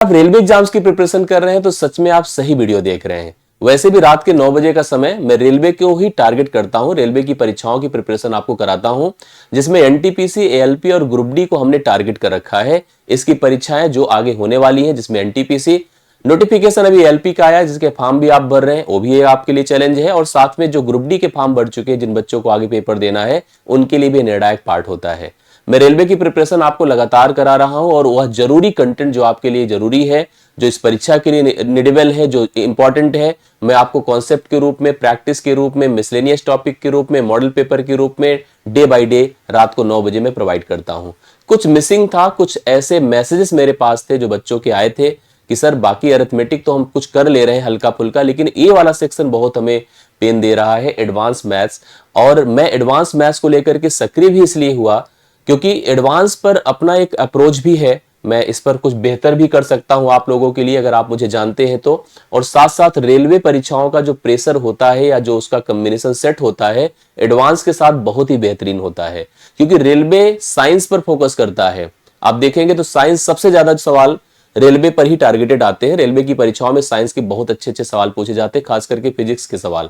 आप railway exams की preparation कर रहे हैं तो सच में आप सही वीडियो देख रहे हैं। वैसे भी रात के 9 बजे का समय मैं रेलवे को ही टारगेट करता हूं, रेलवे की परीक्षाओं की प्रिपरेशन आपको कराता हूं, जिसमें एनटीपीसी, एएलपी और ग्रुप डी को हमने टारगेट कर रखा है। इसकी परीक्षाएं जो आगे होने वाली हैं, जिसमें एनटीपीसी नोटिफिकेशन अभी एलपी का आया है, जिसके फॉर्म भी आप भर रहे हैं, वो भी आपके लिए चैलेंज है। और साथ में जो ग्रुप डी के फॉर्म भर चुके हैं, जिन बच्चों को आगे पेपर देना है, उनके लिए भी निर्णायक पार्ट होता है। मैं रेलवे की प्रिपरेशन आपको लगातार करा रहा हूं और वह जरूरी कंटेंट जो आपके लिए जरूरी है, जो इस परीक्षा के लिए निडेबल है, जो इंपॉर्टेंट है, मैं आपको कॉन्सेप्ट के रूप में, प्रैक्टिस के रूप में, मिसलेनियस टॉपिक के रूप में, मॉडल पेपर के रूप में डे बाय डे रात को 9 बजे में प्रोवाइड करता हूं। कुछ मिसिंग था, कुछ ऐसे मैसेजेस मेरे पास थे जो बच्चों के आए थे कि सर बाकी अरिथमेटिक तो हम कुछ कर ले रहे हैं हल्का फुल्का, लेकिन ये वाला सेक्शन बहुत हमें पेन दे रहा है, एडवांस मैथ्स। और मैं एडवांस मैथ्स को लेकर के सक्रिय भी इसलिए हुआ क्योंकि एडवांस पर अपना एक अप्रोच भी है, मैं इस पर कुछ बेहतर भी कर सकता हूं आप लोगों के लिए, अगर आप मुझे जानते हैं तो। और साथ साथ रेलवे परीक्षाओं का जो प्रेशर होता है या जो उसका कॉम्बिनेशन सेट होता है एडवांस के साथ, बहुत ही बेहतरीन होता है, क्योंकि रेलवे साइंस पर फोकस करता है। आप देखेंगे तो साइंस सबसे ज्यादा सवाल रेलवे पर ही टारगेटेड आते हैं। रेलवे की परीक्षाओं में साइंस के बहुत अच्छे अच्छे सवाल पूछे जाते हैं, खास करके फिजिक्स के सवाल।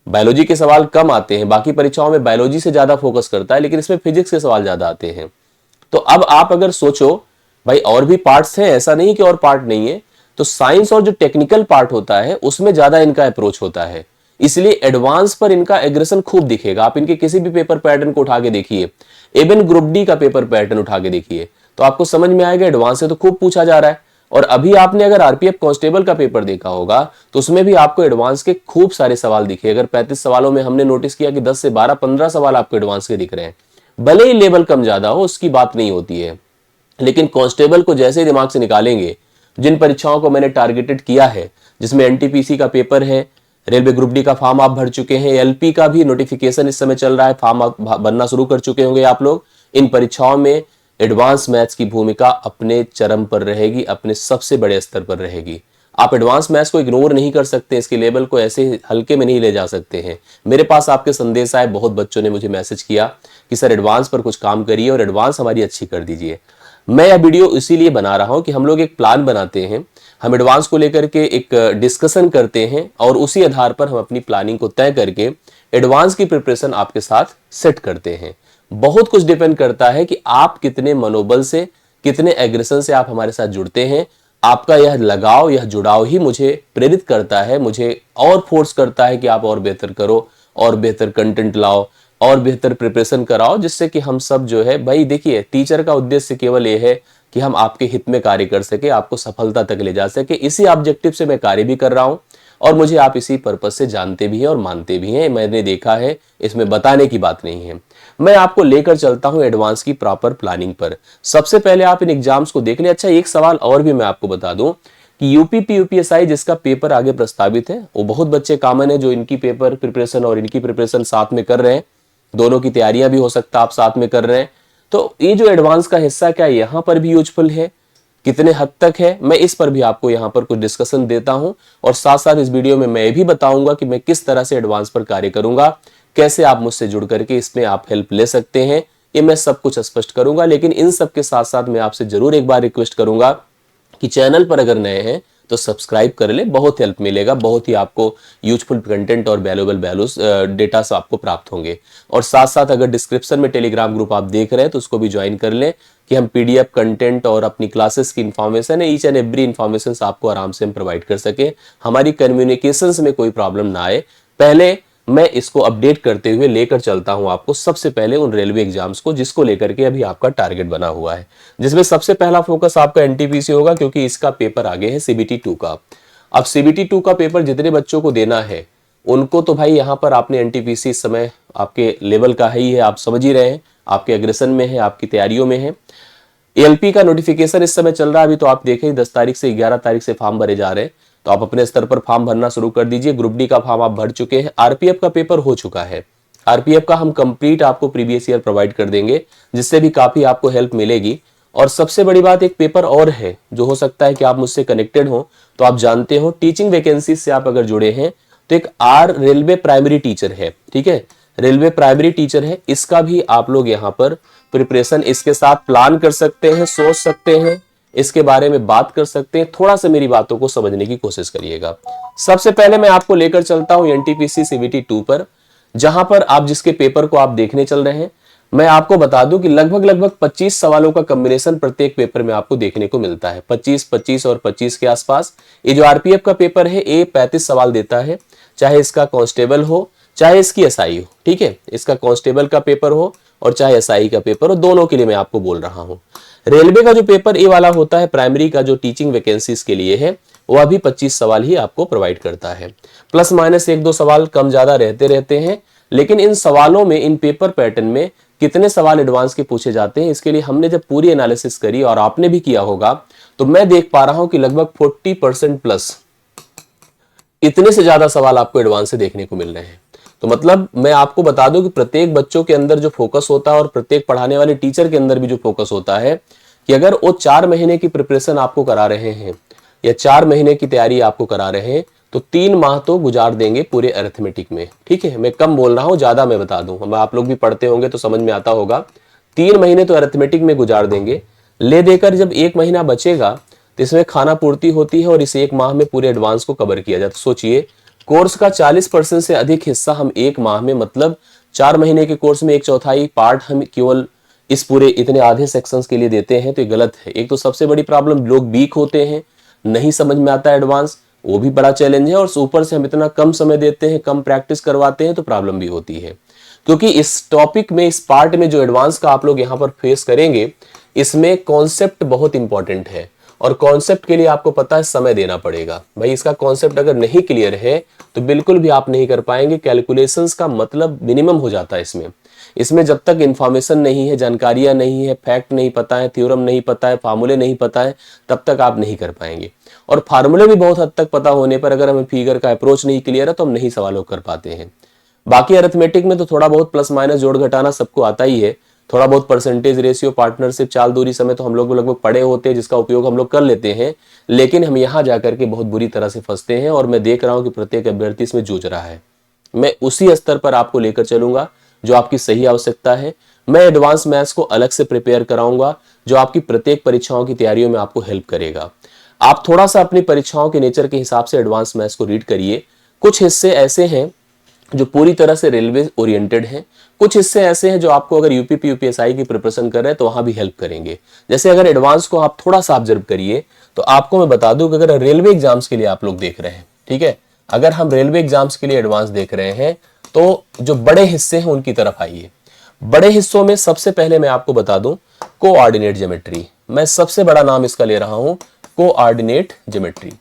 बायोलॉजी के सवाल कम आते हैं, बाकी परीक्षाओं में बायोलॉजी से ज्यादा फोकस करता है, लेकिन इसमें फिजिक्स के सवाल ज्यादा आते हैं। तो अब आप अगर सोचो भाई और भी पार्ट्स हैं, ऐसा नहीं कि और पार्ट नहीं है, तो साइंस और जो टेक्निकल पार्ट होता है उसमें ज्यादा इनका अप्रोच होता है, इसलिए एडवांस पर इनका एग्रेशन खूब दिखेगा। आप इनके किसी भी पेपर पैटर्न को उठा के देखिए, इवन ग्रुप डी का पेपर पैटर्न उठा के देखिए, तो आपको समझ में आएगा एडवांस से तो खूब पूछा जा रहा है। और अभी आपने अगर आरपीएफ कांस्टेबल का पेपर देखा होगा तो उसमें भी आपको एडवांस के खूब सारे सवाल दिखे। अगर 35 सवालों में हमने नोटिस किया कि 10 से 12, 15 सवाल आपको एडवांस के दिख रहे हैं। भले ही लेवल कम ज्यादा हो, उसकी बात नहीं होती है, लेकिन कांस्टेबल को जैसे ही दिमाग से निकालेंगे, जिन परीक्षाओं को मैंने टारगेटेड किया है, जिसमें एनटीपीसी का पेपर है, रेलवे ग्रुप डी का फॉर्म आप भर चुके हैं, एलपी का भी नोटिफिकेशन इस समय चल रहा है, फॉर्म आप भरना शुरू कर चुके होंगे आप लोग। इन परीक्षाओं में एडवांस मैथ्स की भूमिका अपने चरम पर रहेगी, अपने सबसे बड़े स्तर पर रहेगी। आप एडवांस मैथ्स को इग्नोर नहीं कर सकते, इसके लेवल को ऐसे हल्के में नहीं ले जा सकते हैं। मेरे पास आपके संदेश आए, बहुत बच्चों ने मुझे मैसेज किया कि सर एडवांस पर कुछ काम करिए और एडवांस हमारी अच्छी कर दीजिए। मैं यह वीडियो इसीलिए बना रहा हूं कि हम लोग एक प्लान बनाते हैं, हम एडवांस को लेकर के एक डिस्कशन करते हैं और उसी आधार पर हम अपनी प्लानिंग को तय करके एडवांस की प्रिपरेशन आपके साथ सेट करते हैं। बहुत कुछ डिपेंड करता है कि आप कितने मनोबल से, कितने एग्रेशन से आप हमारे साथ जुड़ते हैं। आपका यह लगाव, यह जुड़ाव ही मुझे प्रेरित करता है, मुझे और फोर्स करता है कि आप और बेहतर करो, और बेहतर कंटेंट लाओ, और बेहतर प्रिपरेशन कराओ, जिससे कि हम सब जो है, भाई देखिए टीचर का उद्देश्य केवल ये है कि हम आपके हित में कार्य कर सके, आपको सफलता तक ले जा सके। इसी ऑब्जेक्टिव से मैं कार्य भी कर रहा हूं और मुझे आप इसी पर्पस से जानते भी हैं और मानते भी हैं। मैंने देखा है, इसमें बताने की बात नहीं है। मैं आपको लेकर चलता हूं एडवांस की प्रॉपर प्लानिंग पर। सबसे पहले आप इन एग्जाम्स को देख लें। अच्छा, एक सवाल और भी मैं आपको बता दूं कि यूपीपी यूपीएसआई जिसका पेपर आगे प्रस्तावित है, वो बहुत बच्चे कॉमन है जो इनकी पेपर प्रिपरेशन और इनकी प्रिपरेशन साथ में कर रहे हैं। दोनों की तैयारियां भी हो सकता है आप साथ में कर रहे हैं। तो ये जो एडवांस का हिस्सा क्या यहां पर भी यूजफुल है, कितने हद तक है, मैं इस पर भी आपको यहां पर कुछ डिस्कशन देता हूं। और साथ साथ इस वीडियो में मैं ये भी बताऊंगा कि मैं किस तरह से एडवांस पर कार्य करूंगा, कैसे आप मुझसे जुड़ करके इसमें आप हेल्प ले सकते हैं, ये मैं सब कुछ स्पष्ट करूंगा। लेकिन इन सब के साथ साथ मैं आपसे जरूर एक बार रिक्वेस्ट करूंगा कि चैनल पर अगर नए हैं तो सब्सक्राइब कर ले, बहुत हेल्प मिलेगा, बहुत ही आपको यूजफुल कंटेंट और वैल्यूएबल डेटा से आपको प्राप्त होंगे। और साथ साथ अगर डिस्क्रिप्शन में टेलीग्राम ग्रुप आप देख रहे हैं तो उसको भी ज्वाइन कर लें कि हम पीडीएफ कंटेंट और अपनी क्लासेस की इंफॉर्मेशन है, ईच एंड एवरी इंफॉर्मेशन आपको आराम से हम प्रोवाइड कर सके, हमारी कम्युनिकेशंस में कोई प्रॉब्लम ना आए। पहले मैं इसको अपडेट करते हुए लेकर चलता हूं आपको सबसे पहले उन रेलवे एग्जाम्स को जिसको लेकर के अभी आपका टारगेट बना हुआ है, जिसमें सबसे पहला फोकस आपका एनटीपीसी होगा, क्योंकि इसका पेपर आगे है सीबीटी 2 का। अब सीबीटी 2 का पेपर जितने बच्चों को देना है उनको तो भाई यहां पर आपने एनटीपीसी इस समय आपके लेवल का ही है, आप समझ ही रहे हैं, आपके एग्रेशन में है, आपकी तैयारियों में है। एएलपी का नोटिफिकेशन इस समय चल रहा है, अभी तो आप देखें 10 तारीख से 11 तारीख से फॉर्म भरे जा रहे हैं, तो आप अपने स्तर पर फॉर्म भरना शुरू कर दीजिए। ग्रुप डी का फॉर्म आप भर चुके हैं, आरपीएफ का पेपर हो चुका है, आरपीएफ का हम कंप्लीट आपको प्रीवियस ईयर प्रोवाइड कर देंगे, जिससे भी काफी आपको हेल्प मिलेगी। और सबसे बड़ी बात, एक पेपर और है जो हो सकता है कि आप मुझसे कनेक्टेड हो, तो आप जानते हो टीचिंग वैकेंसी से आप अगर जुड़े हैं तो एक आर रेलवे प्राइमरी टीचर है, ठीक है, रेलवे प्राइमरी टीचर है, इसका भी आप लोग यहाँ पर प्रिपरेशन इसके साथ प्लान कर सकते हैं, सोच सकते हैं। इसके बारे में बात कर सकते हैं। थोड़ा सा मेरी बातों को समझने की कोशिश करिएगा। सबसे पहले मैं आपको लेकर चलता हूं एनटीपीसी सीबीटी 2 पर, जहां पर आप जिसके पेपर को आप देखने चल रहे हैं। मैं आपको बता दूं कि लगभग 25 सवालों का कॉम्बिनेशन प्रत्येक पेपर में आपको देखने को मिलता है। 25, 25 और 25 के आसपास। ये जो आरपीएफ का पेपर है ये 35 सवाल देता है, चाहे इसका कांस्टेबल हो चाहे इसकी एसआई हो। ठीक है, इसका कांस्टेबल का पेपर हो और चाहे एसआई का पेपर हो, दोनों के लिए मैं आपको बोल रहा हूं। रेलवे का जो पेपर ए वाला होता है प्राइमरी का, जो टीचिंग वैकेंसीज के लिए है, वह भी 25 सवाल ही आपको प्रोवाइड करता है। प्लस माइनस 1-2 सवाल कम ज्यादा रहते हैं, लेकिन इन सवालों में, इन पेपर पैटर्न में कितने सवाल एडवांस के पूछे जाते हैं, इसके लिए हमने जब पूरी एनालिसिस करी और आपने भी किया होगा, तो मैं देख पा रहा हूं कि लगभग 40% प्लस, इतने से ज्यादा सवाल आपको एडवांस से देखने को मिल रहे हैं। तो मतलब मैं आपको बता दूं कि प्रत्येक बच्चों के अंदर जो फोकस होता है और प्रत्येक पढ़ाने वाले टीचर के अंदर भी जो फोकस होता है कि अगर वो 4 महीने की प्रिपरेशन आपको करा रहे हैं या 4 महीने की तैयारी आपको करा रहे हैं, तो 3 माह तो गुजार देंगे पूरे अरिथमेटिक में। ठीक है, मैं कम बोल रहा हूं, ज्यादा मैं बता दूं, हम आप लोग भी पढ़ते होंगे तो समझ में आता होगा। 3 महीने तो अरिथमेटिक में गुजार देंगे। ले देकर जब 1 महीना बचेगा तो इसमें खाना पूर्ति होती है और इस 1 माह में पूरे एडवांस को कवर किया जाता है। सोचिए, कोर्स का 40% से अधिक हिस्सा हम 1 माह में, मतलब 4 महीने के कोर्स में 1/4 पार्ट हम केवल इस पूरे इतने आधे सेक्शंस के लिए देते हैं, तो ये गलत है। एक तो सबसे बड़ी प्रॉब्लम, लोग वीक होते हैं, नहीं समझ में आता एडवांस, वो भी बड़ा चैलेंज है, और ऊपर से हम इतना कम समय देते हैं, कम प्रैक्टिस करवाते हैं, तो प्रॉब्लम भी होती है। क्योंकि इस टॉपिक में, इस पार्ट में जो एडवांस का आप लोग यहाँ पर फेस करेंगे, इसमें कॉन्सेप्ट बहुत इंपॉर्टेंट है, और कॉन्सेप्ट के लिए आपको पता है समय देना पड़ेगा। भाई इसका कॉन्सेप्ट अगर नहीं क्लियर है तो बिल्कुल भी आप नहीं कर पाएंगे। कैलकुलेशंस का मतलब मिनिमम हो जाता है इसमें जब तक इंफॉर्मेशन नहीं है, जानकारियां नहीं है, फैक्ट नहीं पता है, थ्योरम नहीं पता है, फार्मूले नहीं पता है, तब तक आप नहीं कर पाएंगे। और फार्मूले भी बहुत हद तक पता होने पर अगर हमें फिगर का अप्रोच नहीं क्लियर है तो हम नहीं सवालों कर पाते हैं। बाकी अरिथमेटिक में तो थोड़ा बहुत प्लस माइनस जोड़ घटाना सबको आता ही है, थोड़ा बहुत परसेंटेज रेशियो, पार्टनरशिप, चाल दूरी समय तो हम लोग लगभग पढ़े होते हैं, जिसका उपयोग हम लोग कर लेते हैं। लेकिन हम यहाँ जाकर के बहुत बुरी तरह से फंसते हैं, और मैं देख रहा हूँ कि प्रत्येक अभ्यर्थी इसमें जूझ रहा है। मैं उसी स्तर पर आपको लेकर चलूंगा जो आपकी सही आवश्यकता है। मैं एडवांस मैथ्स को अलग से प्रिपेयर कराऊंगा, जो आपकी प्रत्येक परीक्षाओं की तैयारियों में आपको हेल्प करेगा। आप थोड़ा सा अपनी परीक्षाओं के नेचर के हिसाब से एडवांस मैथ्स को रीड करिए। कुछ हिस्से ऐसे हैं जो पूरी तरह से रेलवे ओरिएंटेड हैं, कुछ हिस्से ऐसे हैं जो आपको अगर यूपीपी यूपीएसआई की प्रिपरेशन कर रहे हैं तो वहां भी हेल्प करेंगे। जैसे अगर एडवांस को आप थोड़ा सा ऑब्जर्व करिए तो आपको मैं बता दूं कि अगर रेलवे एग्जाम्स के लिए आप लोग देख रहे हैं, ठीक है, अगर हम रेलवे एग्जाम्स के लिए एडवांस देख रहे हैं तो जो बड़े हिस्से हैं उनकी तरफ आइए। बड़े हिस्सों में सबसे पहले मैं आपको बता दूं कोऑर्डिनेट ज्योमेट्री, मैं सबसे बड़ा नाम इसका ले रहा हूं, कोऑर्डिनेट ज्योमेट्री।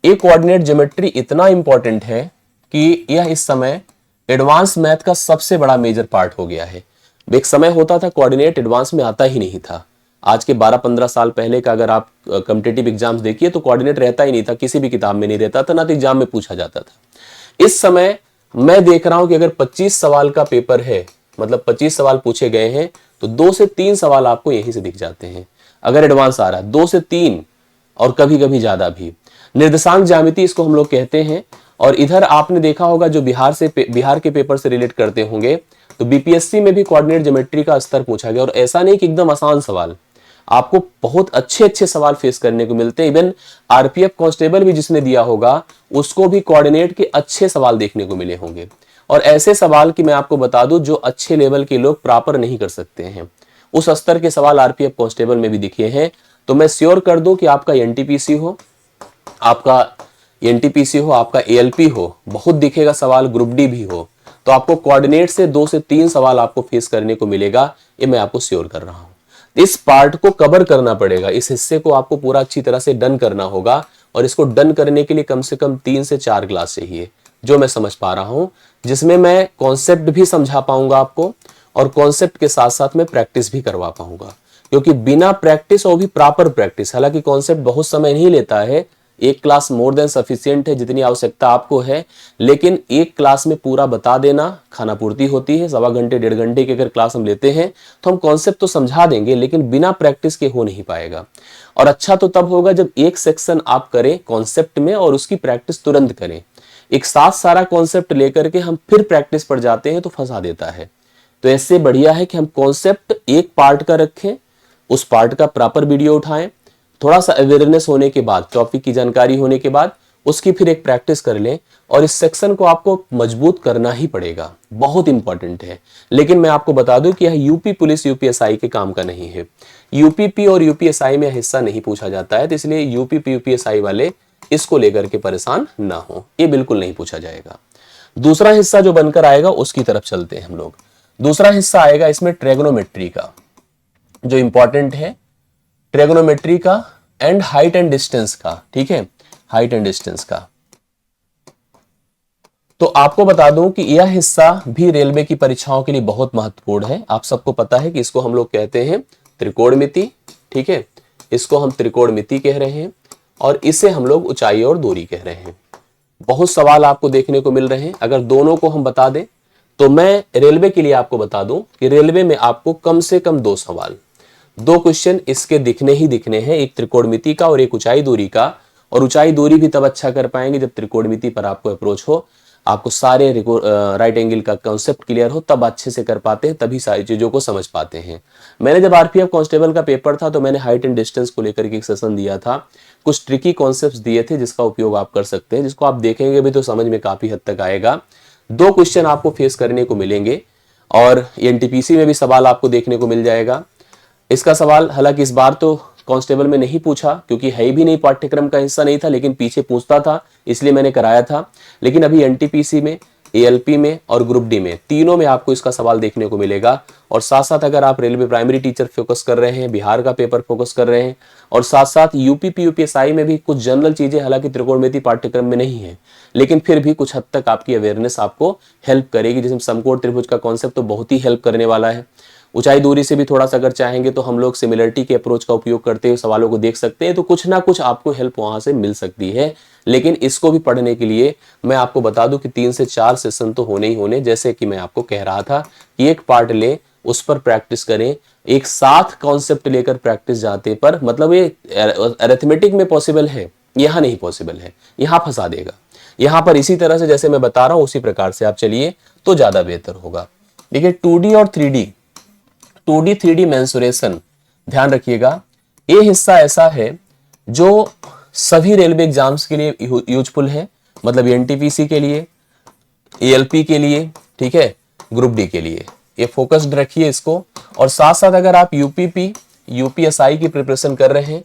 एक कोऑर्डिनेट ज्योमेट्री इतना इंपॉर्टेंट है कि यह इस समय एडवांस मैथ का सबसे बड़ा मेजर पार्ट हो गया है। एक समय होता था कोऑर्डिनेट एडवांस में आता ही नहीं था। आज के 12-15 साल पहले का अगर आप कॉम्पिटिटिव एग्जाम्स देखिए तो कोऑर्डिनेट रहता ही नहीं था, किसी भी किताब में नहीं रहता था, ना तो एग्जाम में पूछा जाता था। इस समय मैं देख रहा हूं कि अगर 25 सवाल का पेपर है, मतलब 25 सवाल पूछे गए हैं, तो 2 से 3 सवाल आपको यहीं से दिख जाते हैं। अगर एडवांस आ रहा है 2 से 3, और कभी कभी ज्यादा भी। निर्देशांक ज्यामिति इसको हम लोग कहते हैं। और इधर आपने देखा होगा जो बिहार के पेपर से रिलेट करते होंगे, तो बीपीएससी में भी कोऑर्डिनेट ज्योमेट्री का स्तर पूछा गया, और ऐसा नहीं कि एकदम आसान सवाल, आपको बहुत अच्छे सवाल फेस करने को मिलते हैं। इवन आरपीएफ कांस्टेबल भी जिसने दिया होगा उसको भी कोऑर्डिनेट के अच्छे सवाल देखने को मिले होंगे, और ऐसे सवाल की मैं आपको बता दूं जो अच्छे लेवल के लोग प्रॉपर नहीं कर सकते हैं, उस स्तर के सवाल आरपीएफ कांस्टेबल में भी दिखे हैं। तो मैं श्योर कर दूं कि आपका एनटीपीसी हो, आपका एएलपी हो, बहुत दिखेगा सवाल, ग्रुप डी भी हो, तो आपको कोऑर्डिनेट से 2 से 3 सवाल आपको फेस करने को मिलेगा, ये मैं आपको श्योर कर रहा हूं। इस पार्ट को कवर करना पड़ेगा, इस हिस्से को आपको पूरा अच्छी तरह से डन करना होगा, और इसको डन करने के लिए कम से कम 3 से 4 क्लास चाहिए, जो मैं समझ पा रहा हूं, जिसमें मैं कॉन्सेप्ट भी समझा पाऊंगा आपको, और कॉन्सेप्ट के साथ साथ मैं प्रैक्टिस भी करवा पाऊंगा। क्योंकि बिना प्रैक्टिस और भी प्रॉपर प्रैक्टिस, हालांकि कॉन्सेप्ट बहुत समय नहीं लेता है, एक क्लास मोर देन सफिशिएंट है जितनी आवश्यकता आपको है, लेकिन एक क्लास में पूरा बता देना खाना पूर्ति होती है। 1.25 घंटे 1.5 घंटे की अगर क्लास हम लेते हैं तो हम कॉन्सेप्ट तो समझा देंगे, लेकिन बिना प्रैक्टिस के हो नहीं पाएगा। और अच्छा तो तब होगा जब एक सेक्शन आप करें कॉन्सेप्ट में और उसकी प्रैक्टिस तुरंत करें। एक साथ सारा कॉन्सेप्ट लेकर के हम फिर प्रैक्टिस पर जाते हैं तो फंसा देता है। तो इससे बढ़िया है कि हम कॉन्सेप्ट एक पार्ट का रखें, उस पार्ट का प्रॉपर वीडियो उठाएं, थोड़ा सा अवेयरनेस होने के बाद, टॉपिक की जानकारी होने के बाद उसकी फिर एक प्रैक्टिस कर लें। और इस सेक्शन को आपको मजबूत करना ही पड़ेगा, बहुत इंपॉर्टेंट है। लेकिन मैं आपको बता दूं कि यह यूपी पुलिस यूपीएसआई के काम का नहीं है। यूपीपी और यूपीएसआई में हिस्सा नहीं पूछा जाता है, तो इसलिए यूपीपी यूपीएसआई वाले इसको लेकर के परेशान ना हो, ये बिल्कुल नहीं पूछा जाएगा। दूसरा हिस्सा जो बनकर आएगा उसकी तरफ चलते हैं हम लोग। दूसरा हिस्सा आएगा इसमें ट्रेगोनोमेट्री का, जो इंपॉर्टेंट है, ट्रेगोनोमेट्री का एंड हाइट एंड डिस्टेंस का। ठीक है, हाइट एंड डिस्टेंस का। तो आपको बता दूं कि यह हिस्सा भी रेलवे की परीक्षाओं के लिए बहुत महत्वपूर्ण है। आप सबको पता है कि इसको हम लोग कहते हैं त्रिकोणमिति। ठीक है, इसको हम त्रिकोणमिति कह रहे हैं और इसे हम लोग ऊंचाई और दूरी कह रहे हैं। बहुत सवाल आपको देखने को मिल रहे हैं। अगर दोनों को हम बता दें तो मैं रेलवे के लिए आपको बता दूं कि रेलवे में आपको कम से कम 2 सवाल, 2 क्वेश्चन इसके दिखने ही दिखने हैं, एक त्रिकोणमिति का और एक ऊंचाई दूरी का। और ऊंचाई दूरी भी तब अच्छा कर पाएंगे जब त्रिकोणमिति पर आपको अप्रोच हो, आपको सारे राइट एंगल का कॉन्सेप्ट क्लियर हो, तब अच्छे से कर पाते हैं, तभी सारी चीजों को समझ पाते हैं। मैंने जब आरपीएफ कांस्टेबल का पेपर था तो मैंने हाइट एंड डिस्टेंस को लेकर के एक सेशन दिया था, कुछ ट्रिकी कॉन्सेप्ट्स दिए थे जिसका उपयोग आप कर सकते हैं, जिसको आप देखेंगे भी तो समझ में काफी हद तक आएगा। 2 क्वेश्चन आपको फेस करने को मिलेंगे और एनटीपीसी में भी सवाल आपको देखने को मिल जाएगा। इसका सवाल हालांकि इस बार तो कांस्टेबल में नहीं पूछा क्योंकि है भी नहीं, पाठ्यक्रम का हिस्सा नहीं था, लेकिन पीछे पूछता था इसलिए मैंने कराया था। लेकिन अभी एनटीपीसी में, एएलपी में और ग्रुप डी में, तीनों में आपको इसका सवाल देखने को मिलेगा। और साथ साथ अगर आप रेलवे प्राइमरी टीचर फोकस कर रहे हैं, बिहार का पेपर फोकस कर रहे हैं और साथ साथ यूपी यूपीएसआई में भी कुछ जनरल चीजें, हालांकि त्रिकोणमिति पाठ्यक्रम में नहीं है लेकिन फिर भी कुछ हद तक आपकी अवेयरनेस आपको हेल्प करेगी। जिसमें समकोण त्रिभुज का कॉन्सेप्ट तो बहुत ही हेल्प करने वाला है। ऊंचाई दूरी से भी थोड़ा सा अगर चाहेंगे तो हम लोग सिमिलरिटी के अप्रोच का उपयोग करते हुए सवालों को देख सकते हैं, तो कुछ ना कुछ आपको हेल्प वहां से मिल सकती है। लेकिन इसको भी पढ़ने के लिए मैं आपको बता दूं कि 3 से 4 सेशन तो होने ही होने। जैसे कि मैं आपको कह रहा था कि एक पार्ट लें, उस पर प्रैक्टिस करें, एक साथ कॉन्सेप्ट लेकर प्रैक्टिस जाते पर, मतलब ये अरिथमेटिक में पॉसिबल है, यहाँ नहीं पॉसिबल है, यहाँ फंसा देगा। यहाँ पर इसी तरह से जैसे मैं बता रहा हूं उसी प्रकार से आप चलिए तो ज्यादा बेहतर होगा। देखिए 2D और 3D, 2D 3D मेंसुरेशन ध्यान रखिएगा। ये हिस्सा ऐसा है जो सभी रेलवे एग्जाम्स के लिए यूजफुल है, मतलब एनटीपीसी के लिए, एएलपी के लिए, ठीक है, ग्रुप डी के लिए। ये फोकस्ड रखिए इसको। और साथ साथ अगर आप यूपीपी यूपीएसआई की प्रिपरेशन कर रहे हैं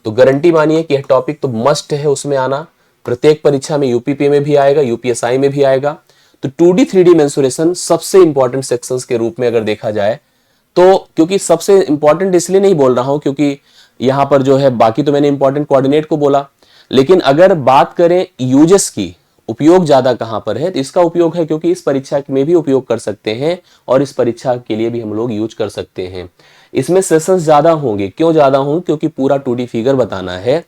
तो गारंटी मानिए कि यह टॉपिक तो मस्ट है उसमें आना। प्रत्येक परीक्षा में यूपीपी में भी आएगा, यूपीएसआई में भी आएगा। तो 2D 3D मेंसुरेशन सबसे इंपॉर्टेंट सेक्शंस के रूप में अगर देखा जाए तो, क्योंकि सबसे इंपॉर्टेंट इसलिए नहीं बोल रहा हूं क्योंकि यहां पर जो है बाकी तो मैंने इंपॉर्टेंट कोऑर्डिनेट को बोला, लेकिन अगर बात करें यूजेस की, उपयोग ज्यादा कहां पर है, तो इसका उपयोग है क्योंकि इस परीक्षा में भी उपयोग कर सकते हैं और इस परीक्षा के लिए भी हम लोग यूज कर सकते हैं। इसमें सेशंस ज्यादा होंगे। क्यों ज्यादा होंगे? क्योंकि पूरा 2D फिगर बताना है।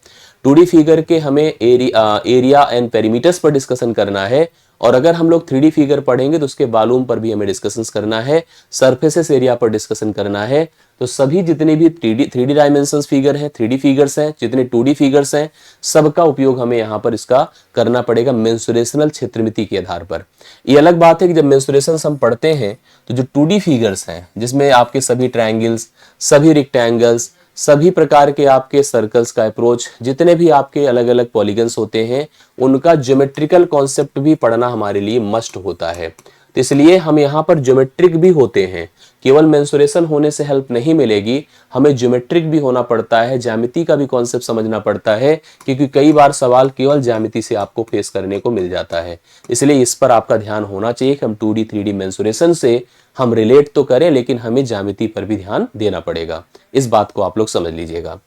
2D फिगर के हमें एरिया एंड पेरीमीटर्स पर डिस्कशन करना है। और अगर हम लोग 3D फिगर पढ़ेंगे तो उसके वॉल्यूम पर भी हमें डिस्कशन करना है, सरफेसेस एरिया पर डिस्कशन करना है। तो सभी जितने भी 3D डायमेंशंस फिगर है, 3D फिगर्स हैं, जितने 2D फिगर्स हैं, सबका उपयोग हमें यहाँ पर इसका करना पड़ेगा मेंसुरेशनल क्षेत्रमिति के आधार पर। ये अलग बात है कि जब मेंसुरेशन हम पढ़ते हैं तो जो 2D फिगर्स हैं जिसमें आपके सभी ट्रायंगल्स, सभी रेक्टेंगल्स, सभी प्रकार के आपके सर्कल्स का अप्रोच, जितने भी आपके अलग अलग पॉलीगन्स होते हैं, उनका ज्योमेट्रिकल कॉन्सेप्ट भी पढ़ना हमारे लिए मस्ट होता है। तो इसलिए हम यहाँ पर ज्योमेट्रिक भी होते हैं। केवल मेंसुरेशन होने से हेल्प नहीं मिलेगी, हमें ज्योमेट्रिक भी होना पड़ता है, ज्यामिति का भी कॉन्सेप्ट समझना पड़ता है, क्योंकि कई बार सवाल केवल ज्यामिति से आपको फेस करने को मिल जाता है। इसलिए इस पर आपका ध्यान होना चाहिए कि हम 2D 3D मेंसुरेशन से हम रिलेट तो करें, लेकिन हमें ज्यामिति पर भी ध्यान देना पड़ेगा। इस बात को आप लोग समझ लीजिएगा।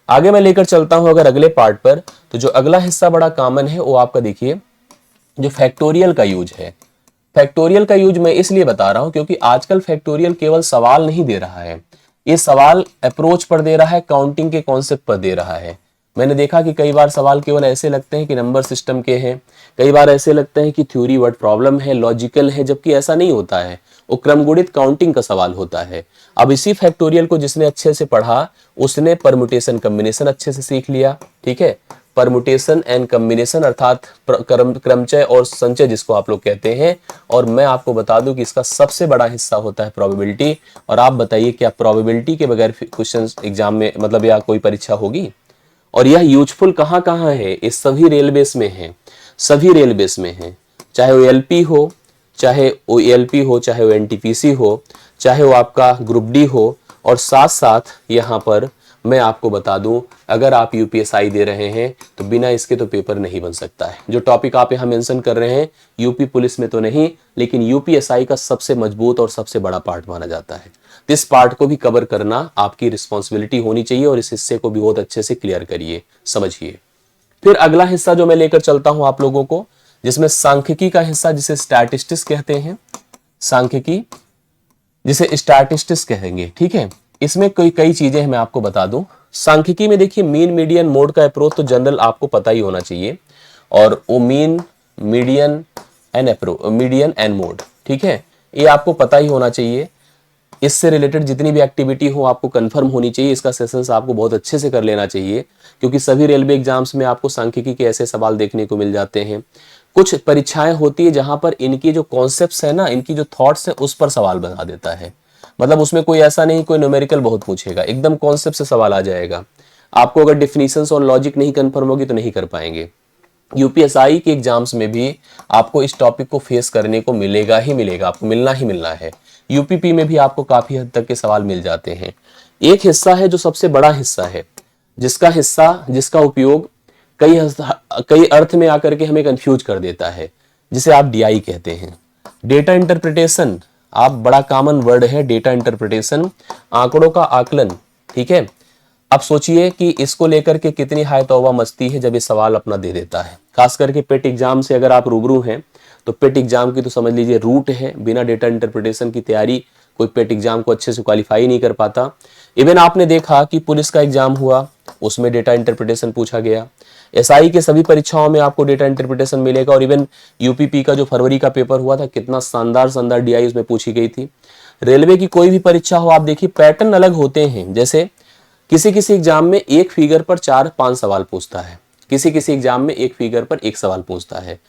आगे मैं लेकर चलता हूं अगर अगले पार्ट पर, तो जो अगला हिस्सा बड़ा कॉमन है वो आपका देखिए जो फैक्टोरियल का यूज है। फैक्टोरियल का यूज मैं इसलिए बता रहा हूं क्योंकि आजकल फैक्टोरियल केवल सवाल नहीं दे रहा है, ये सवाल अप्रोच पर दे रहा है, काउंटिंग के कॉन्सेप्ट पर दे रहा है। मैंने देखा कि कई बार सवाल केवल ऐसे लगते हैं कि नंबर सिस्टम के हैं, कई बार ऐसे लगते हैं कि थ्योरी वर्ड प्रॉब्लम है, लॉजिकल है, जबकि ऐसा नहीं होता है, वो क्रमगुणित काउंटिंग का सवाल होता है। अब इसी फैक्टोरियल को जिसने अच्छे से पढ़ा उसने परमुटेशन कॉम्बिनेशन अच्छे से सीख लिया, ठीक है, परमुटेशन एंड कॉम्बिनेशन अर्थात क्रमचय और संचय जिसको आप लोग कहते हैं। और मैं आपको बता दूं कि इसका सबसे बड़ा हिस्सा होता है प्रोबेबिलिटी। और आप बताइए क्या प्रोबेबिलिटी के बगैर क्वेश्चन एग्जाम में मतलब या कोई परीक्षा होगी? और यह यूजफुल कहाँ कहाँ है, इस सभी रेलवेज में है, सभी रेलवेज में है, चाहे वो एलपी हो, चाहे वो एलपी हो, चाहे वो एनटीपीसी हो, चाहे वो आपका ग्रुप डी हो। और साथ साथ यहाँ पर मैं आपको बता दूं, अगर आप यूपीएसआई दे रहे हैं तो बिना इसके तो पेपर नहीं बन सकता है। जो टॉपिक आप यहाँ मेंशन कर रहे हैं यूपी पुलिस में तो नहीं, लेकिन यूपीएसआई का सबसे मजबूत और सबसे बड़ा पार्ट माना जाता है। इस पार्ट को भी कवर करना आपकी रिस्पॉन्सिबिलिटी होनी चाहिए और इस हिस्से को भी बहुत अच्छे से क्लियर करिए, समझिए। फिर अगला हिस्सा जो मैं लेकर चलता हूं आप लोगों को, जिसमें सांख्यिकी का हिस्सा, जिसे स्टैटिस्टिक्स कहते हैं, सांख्यिकी जिसे स्टैटिस्टिक्स कहेंगे, ठीक है। इसमें कई चीजें हैं, मैं आपको बता दूं। सांख्यिकी में देखिए मीन मीडियन मोड का अप्रोच तो जनरल आपको पता ही होना चाहिए, और वो मीन मीडियन एंड मोड, ठीक है, ये आपको पता ही होना चाहिए। इससे रिलेटेड जितनी भी एक्टिविटी हो आपको कंफर्म होनी चाहिए, इसका सेशंस आपको बहुत अच्छे से कर लेना चाहिए, क्योंकि सभी रेलवे एग्जाम्स में आपको सांख्यिकी के ऐसे सवाल देखने को मिल जाते हैं। कुछ परीक्षाएं होती है जहां पर इनकी जो कॉन्सेप्ट्स है ना, इनकी जो थॉट्स है उस पर सवाल बना देता है। मतलब उसमें कोई ऐसा नहीं कोई न्यूमेरिकल बहुत पूछेगा, एकदम कॉन्सेप्ट से सवाल आ जाएगा। आपको अगर डिफिनीशंस और लॉजिक नहीं कंफर्म होगी तो नहीं कर पाएंगे। यूपीएसआई के एग्जाम्स में भी आपको इस टॉपिक को फेस करने को मिलेगा ही मिलेगा, आपको मिलना ही मिलना है। यूपीपी में भी आपको काफी हद तक के सवाल मिल जाते हैं। एक हिस्सा है जो सबसे बड़ा हिस्सा है, जिसका उपयोग कई अर्थ में आकर के हमें कंफ्यूज कर देता है, जिसे आप डीआई कहते हैं, डेटा इंटरप्रिटेशन। आप बड़ा कॉमन वर्ड है डेटा इंटरप्रिटेशन, आंकड़ों का आकलन, ठीक है। अब सोचिए कि इसको लेकर के कितनी हाय तौबा मचती है जब ये सवाल अपना दे देता है। खास करके पेट एग्जाम से अगर आप रूबरू हैं तो पेट एग्जाम की तो समझ लीजिए रूट है, बिना डेटा इंटरप्रिटेशन की तैयारी कोई पेट एग्जाम को अच्छे से क्वालिफाई नहीं कर पाता। इवन आपने देखा कि पुलिस का एग्जाम हुआ, उसमें डेटा इंटरप्रिटेशन पूछा गया। एसआई के सभी परीक्षाओं में आपको डेटा इंटरप्रिटेशन मिलेगा, और इवन यूपीपी का जो फरवरी का पेपर हुआ था, कितना शानदार डीआई उसमें पूछी गई थी। रेलवे की कोई भी परीक्षा हो, आप देखिए पैटर्न अलग होते हैं। जैसे किसी एग्जाम में एक फिगर पर 4-5 सवाल पूछता है, किसी एग्जाम में एक फिगर पर एक सवाल पूछता है।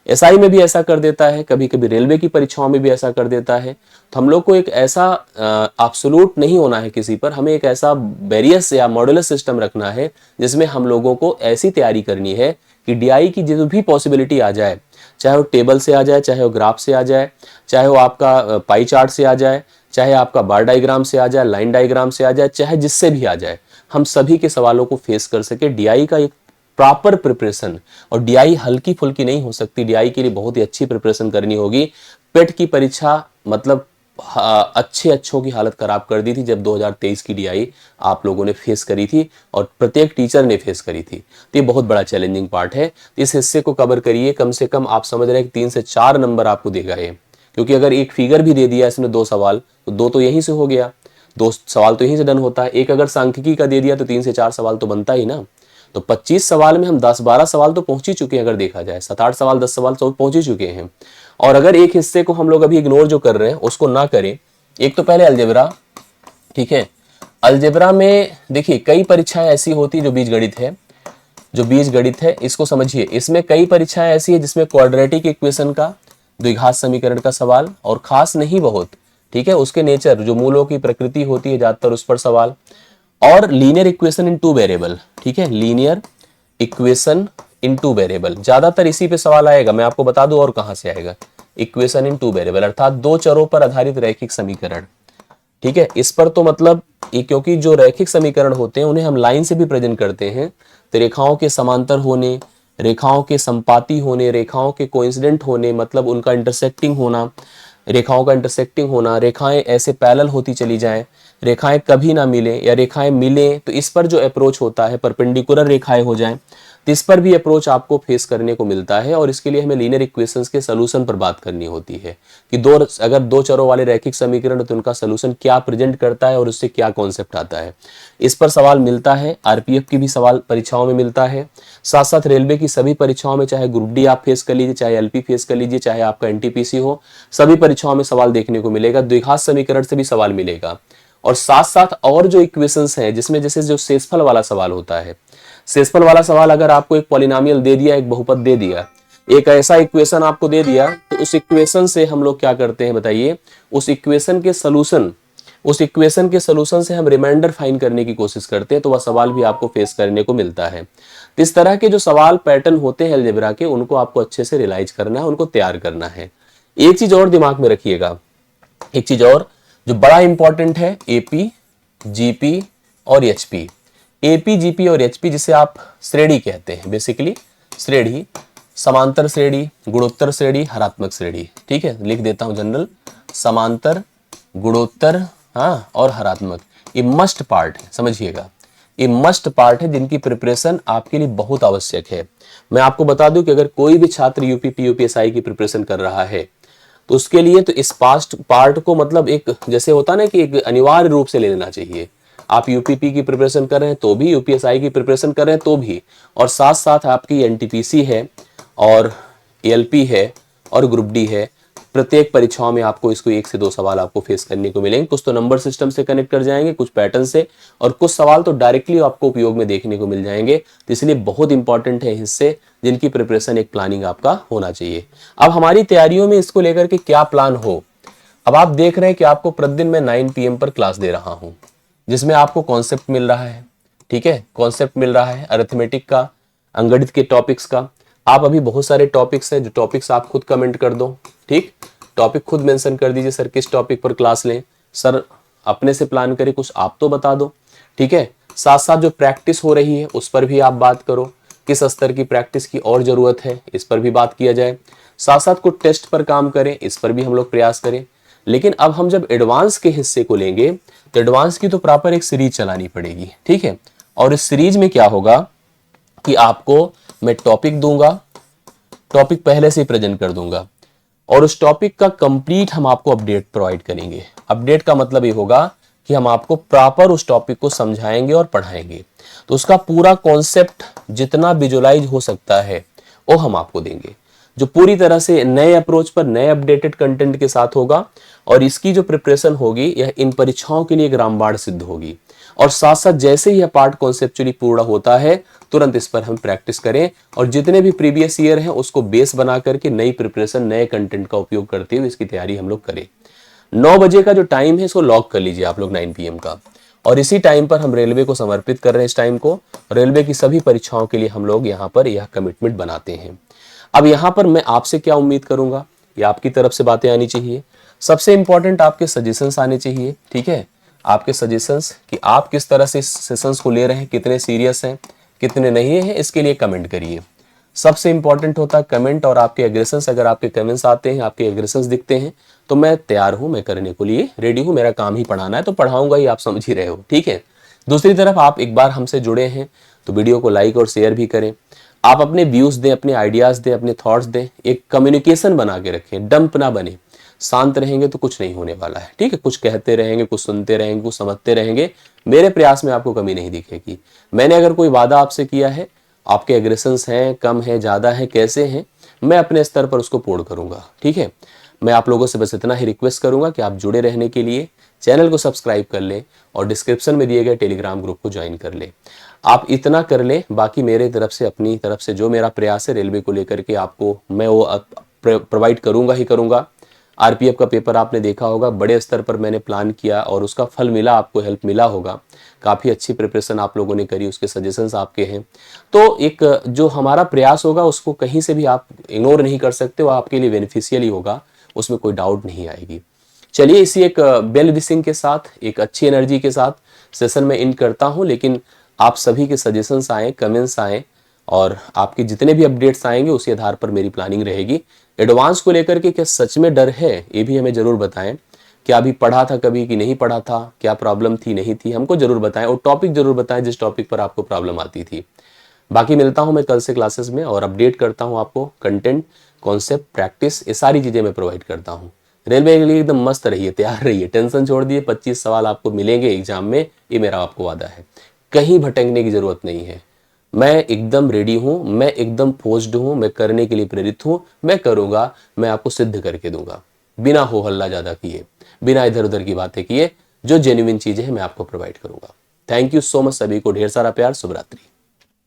एसआई में भी ऐसा कर देता है, कभी कभी रेलवे की परीक्षाओं में भी ऐसा कर देता है। तो हम लोग को एक ऐसा एब्सोल्यूट नहीं होना है किसी पर, हमें एक ऐसा बैरियस या मॉड्यूलर सिस्टम रखना है जिसमें हम लोगों को ऐसी तैयारी करनी है कि डीआई की जो भी पॉसिबिलिटी आ जाए, चाहे वो टेबल से आ जाए, चाहे वो ग्राफ से आ जाए, चाहे वो आपका पाई चार्ट से आ जाए, चाहे आपका बार डायग्राम से आ जाए, लाइन डायग्राम से आ जाए, चाहे जिससे भी आ जाए, हम सभी के सवालों को फेस कर सके। डीआई का एक प्रॉपर प्रिपरेशन, और डीआई हल्की फुल्की नहीं हो सकती, डीआई के लिए बहुत ही अच्छी प्रिपरेशन करनी होगी। पेट की परीक्षा मतलब अच्छों की हालत खराब कर दी थी जब 2023 की डीआई आप लोगों ने फेस करी थी, और प्रत्येक टीचर ने फेस करी थी। तो ये बहुत बड़ा चैलेंजिंग पार्ट है। इस हिस्से को कवर करिए, कम से कम आप समझ रहे हैं कि 3 से 4 नंबर आपको देगा ये, क्योंकि अगर एक फिगर भी दे दिया इसने 2 सवाल, तो 2 तो यहीं से हो गया, 2 सवाल तो यहीं से डन होता है। एक अगर सांख्यिकी का दे दिया तो 3 से 4 सवाल तो बनता ही ना। तो 25 सवाल में हम 10-12 सवाल तो पहुंच ही चुके हैं, अगर देखा जाए 7-8 सवाल 10 सवाल तो पहुंच ही चुके हैं। और अगर एक हिस्से को हम लोग अभी इग्नोर जो कर रहे हैं उसको ना करें, एक तो पहले अलजेब्रा, ठीक है। अलजेब्रा में देखिए कई परीक्षाएं ऐसी होती है जो बीजगणित है, इसको समझिए। इसमें कई परीक्षाएं ऐसी है जिसमें क्वाड्रेटिक इक्वेशन का, द्विघात समीकरण का सवाल, और खास नहीं बहुत, ठीक है, उसके नेचर जो मूलों की प्रकृति होती है ज्यादातर उस पर सवाल, और लीनियर इक्वेशन इन 2 वेरिएबल, ठीक है, लीनियर इक्वेशन इन 2 वेरिएबल, ज्यादातर इसी पे सवाल आएगा। मैं आपको बता दूं और कहां से आएगा, इक्वेशन इन 2 वेरिएबल अर्थात 2 चरों पर आधारित रैखिक समीकरण, ठीक है। इस पर तो मतलब क्योंकि जो रैखिक समीकरण होते हैं उन्हें हम लाइन से भी प्रेजेंट करते हैं, तो रेखाओं के समांतर होने, रेखाओं के संपाती होने, रेखाओं के कोइंसिडेंट होने, मतलब उनका इंटरसेक्टिंग होना, रेखाओं का इंटरसेक्टिंग होना, रेखाएं ऐसे पैरेलल होती चली जाएं, रेखाएं कभी ना मिले, या रेखाएं मिले तो इस पर जो अप्रोच होता है परपेंडिकुलर रेखाएं हो जाएं, तो इस पर भी अप्रोच आपको फेस करने को मिलता है। और इसके लिए हमें लीनियर इक्वेशंस के सोल्यूशन पर बात करनी होती है कि अगर 2 चरों वाले रैखिक समीकरण तो उनका सोल्यूशन क्या प्रेजेंट करता है और उससे क्या कॉन्सेप्ट आता है, इस पर सवाल मिलता है। आरपीएफ की भी सवाल परीक्षाओं में मिलता है, साथ साथ रेलवे की सभी परीक्षाओं में, चाहे ग्रुप डी आप फेस कर लीजिए, चाहे एलपी फेस कर लीजिए, चाहे आपका एनटीपीसी हो, सभी परीक्षाओं में सवाल देखने को मिलेगा। द्विघात समीकरण से भी सवाल मिलेगा, और साथ साथ और जो इक्वेशंस हैं, जिसमें जैसे जो शेषफल वाला सवाल होता है, शेषफल वाला सवाल अगर आपको एक पॉलिनोमियल दे दिया, एक बहुपद दे दिया, एक ऐसा इक्वेशन आपको दे दिया, तो उस इक्वेशन से हम लोग क्या करते हैं बताइए, उस इक्वेशन के सोल्यूशन उस इक्वेशन के सोल्यूशन से हम रिमाइंडर फाइंड करने की कोशिश करते हैं, तो वह सवाल भी आपको फेस करने को मिलता है। तो इस तरह के जो सवाल पैटर्न होते हैं अलजेब्रा के, उनको आपको अच्छे से रियलाइज करना है, उनको तैयार करना है। एक चीज और दिमाग में रखिएगा, एक चीज और जो बड़ा इंपॉर्टेंट है, एपी, जीपी और एचपी। एपी, जीपी और एचपी जिसे आप श्रेणी कहते हैं, बेसिकली श्रेणी, समांतर श्रेणी, गुणोत्तर श्रेणी, हरात्मक श्रेणी। ठीक है, लिख देता हूं जनरल, समांतर, गुणोत्तर, हाँ, और हरात्मक। ये मस्ट पार्ट है, समझिएगा, ये मस्ट पार्ट है जिनकी प्रिपरेशन आपके लिए बहुत आवश्यक है। मैं आपको बता दूं कि अगर कोई भी छात्र यूपीपी यूपीएसआई की प्रिपरेशन कर रहा है तो उसके लिए तो इस पास्ट पार्ट को मतलब एक जैसे होता ना कि एक अनिवार्य रूप से ले लेना चाहिए। आप यूपीपी की प्रिपरेशन कर रहे हैं तो भी, यूपीएसआई की प्रिपरेशन कर रहे हैं तो भी, और साथ साथ आपकी एनटीपीसी है और एएलपी है और ग्रुप डी है। प्रत्येक परीक्षाओं में आपको इसको 1 से 2 सवाल आपको फेस करने को मिलेंगे। कुछ तो नंबर सिस्टम से कनेक्ट कर जाएंगे, कुछ पैटर्न से, और कुछ सवाल तो डायरेक्टली आपको उपयोग में देखने को मिल जाएंगे। तो इसलिए बहुत इंपॉर्टेंट है हिस्से जिनकी प्रिपरेशन एक प्लानिंग आपका होना चाहिए। अब हमारी तैयारियों में इसको लेकर के क्या प्लान हो। अब आप देख रहे हैं कि आपको प्रतिदिन मैं 9 PM पर क्लास दे रहा हूं, जिसमें आपको कॉन्सेप्ट मिल रहा है। ठीक है, कॉन्सेप्ट मिल रहा है अरिथमेटिक का, अंगणित के टॉपिक्स का। आप अभी बहुत सारे टॉपिक्स हैं, जो टॉपिक्स आप खुद कमेंट कर दो। ठीक, टॉपिक खुद मेंशन कर दीजिए, सर किस टॉपिक पर क्लास लें, सर अपने से प्लान करें, कुछ आप तो बता दो। ठीक है, साथ साथ जो प्रैक्टिस हो रही है उस पर भी आप बात करो, किस स्तर की प्रैक्टिस की और जरूरत है इस पर भी बात किया जाए। साथ साथ कुछ टेस्ट पर काम करें, इस पर भी हम लोग प्रयास करें। लेकिन अब हम जब एडवांस के हिस्से को लेंगे तो एडवांस की तो प्रॉपर एक सीरीज चलानी पड़ेगी। ठीक है, और इस सीरीज में क्या होगा कि आपको मैं टॉपिक दूंगा, टॉपिक पहले से ही प्रेजेंट कर दूंगा, और उस टॉपिक का कंप्लीट हम आपको अपडेट प्रोवाइड करेंगे। अपडेट का मतलब ये होगा कि हम आपको प्रॉपर उस टॉपिक को समझाएंगे और पढ़ाएंगे। तो उसका पूरा कॉन्सेप्ट जितना विजुअलाइज हो सकता है वो हम आपको देंगे, जो पूरी तरह से नए अप्रोच पर नए अपडेटेड कंटेंट के साथ होगा। और इसकी जो प्रिपरेशन होगी यह इन परीक्षाओं के लिए एक रामबाण सिद्ध होगी। और साथ साथ जैसे ही यह पार्ट कॉन्सेप्चुअली पूर्ण होता है तुरंत इस पर हम प्रैक्टिस करें, और जितने भी प्रीवियस ईयर हैं उसको बेस बना करके नई प्रिपरेशन, नए कंटेंट का उपयोग करते हुए इसकी तैयारी हम लोग करें। 9 बजे का जो टाइम है इसको लॉक कर लीजिए आप लोग, 9 PM का। और इसी टाइम पर हम रेलवे को समर्पित कर रहे हैं। इस टाइम को रेलवे की सभी परीक्षाओं के लिए हम लोग यहाँ पर यह कमिटमेंट बनाते हैं। अब यहाँ पर मैं आपसे क्या उम्मीद करूंगा, या आपकी तरफ से बातें आनी चाहिए। सबसे इंपॉर्टेंट आपके सजेशंस आने चाहिए। ठीक है, आपके सजेशंस कि आप किस तरह से इस सेशंस को ले रहे हैं, कितने सीरियस हैं, कितने नहीं हैं, इसके लिए कमेंट करिए। सबसे इंपॉर्टेंट होता है कमेंट और आपके एग्रेशंस। अगर आपके कमेंट्स आते हैं, आपके एग्रेशंस दिखते हैं, तो मैं तैयार हूं, मैं करने को लिए रेडी हूं। मेरा काम ही पढ़ाना है तो पढ़ाऊंगा ही, आप समझ ही रहे हो। ठीक है, दूसरी तरफ आप एक बार हमसे जुड़े हैं तो वीडियो को लाइक और शेयर भी करें। आप अपने व्यूज दें, अपने आइडियाज दें, अपने थॉट्स दें। एक कम्युनिकेशन बना के रखें, डंप ना बने। शांत रहेंगे तो कुछ नहीं होने वाला है। ठीक है, कुछ कहते रहेंगे, कुछ सुनते रहेंगे, कुछ समझते रहेंगे, मेरे प्रयास में आपको कमी नहीं दिखेगी। मैंने अगर कोई वादा आपसे किया है, आपके एग्रेशंस हैं, कम है, ज्यादा है, कैसे हैं, मैं अपने स्तर पर उसको पूर्ण करूंगा। ठीक है, मैं आप लोगों से बस इतना ही रिक्वेस्ट करूंगा कि आप जुड़े रहने के लिए चैनल को सब्सक्राइब कर लें और डिस्क्रिप्शन में दिए गए टेलीग्राम ग्रुप को ज्वाइन कर लें। आप इतना कर लें, बाकी मेरे तरफ से, अपनी तरफ से जो मेरा प्रयास है रेलवे को लेकर के आपको मैं वो प्रोवाइड करूंगा ही करूंगा। आरपीएफ का पेपर आपने देखा होगा, बड़े स्तर पर मैंने प्लान किया और उसका फल मिला, आपको हेल्प मिला होगा। काफ़ी अच्छी प्रिपरेशन आप लोगों ने करी, उसके सजेशंस आपके हैं। तो एक जो हमारा प्रयास होगा उसको कहीं से भी आप इग्नोर नहीं कर सकते, वो आपके लिए बेनिफिशियल ही होगा, उसमें कोई डाउट नहीं आएगी। चलिए, इसी एक बेल विशिंग के साथ, एक अच्छी एनर्जी के साथ सेशन में एंड करता हूँ। लेकिन आप सभी के सजेशंस आए, कमेंट्स आए, और आपके जितने भी अपडेट्स आएंगे उसी आधार पर मेरी प्लानिंग रहेगी। एडवांस को लेकर के क्या सच में डर है, ये भी हमें जरूर बताएं। क्या अभी पढ़ा था कभी कि नहीं पढ़ा था, क्या प्रॉब्लम थी नहीं थी, हमको जरूर बताएं। और टॉपिक जरूर बताएं जिस टॉपिक पर आपको प्रॉब्लम आती थी। बाकी मिलता हूं मैं कल से क्लासेस में और अपडेट करता हूं आपको कंटेंट, कॉन्सेप्ट, प्रैक्टिस, ये सारी चीजें मैं प्रोवाइड करता हूं। रेलवे के लिए एकदम मस्त रहिए, तैयार रहिए, टेंशन छोड़ दिए। 25 सवाल आपको मिलेंगे एग्जाम में, ये मेरा आपको वादा है। कहीं भटकने की जरूरत नहीं है। मैं एकदम रेडी हूं, मैं एकदम फोर्स्ड हूं, मैं करने के लिए प्रेरित हूं, मैं करूंगा, मैं आपको सिद्ध करके दूंगा, बिना हो हल्ला ज्यादा किए, बिना इधर उधर की बातें किए। जो जेन्युइन चीजें हैं मैं आपको प्रोवाइड करूंगा। थैंक यू सो मच, सभी को ढेर सारा प्यार, शुभ रात्रि।